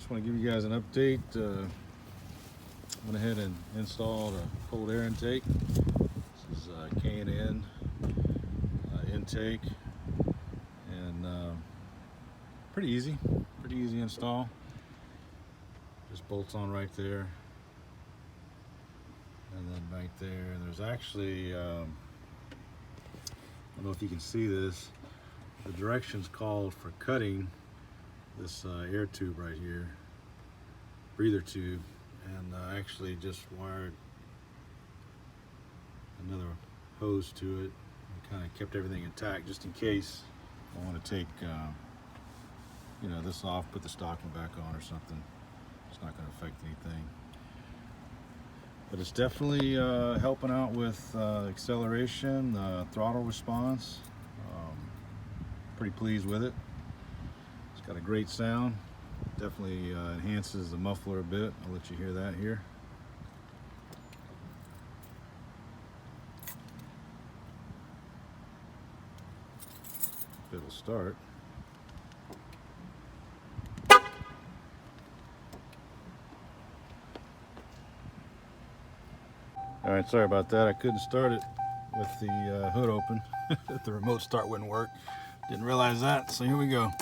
Just want to give you guys an update. Went ahead and installed a cold air intake. This is K&N intake, and pretty easy install. Just bolts on right there, and then right there. And there's actually, I don't know if you can see this, the directions called for cutting this air tube right here, breather tube, and actually just wired another hose to it and kind of kept everything intact just in case I want to take you know, this off, put the stocking back on or something. It's not going to affect anything, but it's definitely helping out with acceleration, throttle response. Pretty pleased with it. It's got a great sound. Definitely enhances the muffler a bit. I'll let you hear that here. It'll start. All right, sorry about that. I couldn't start it with the hood open. The remote start wouldn't work. Didn't realize that, so here we go.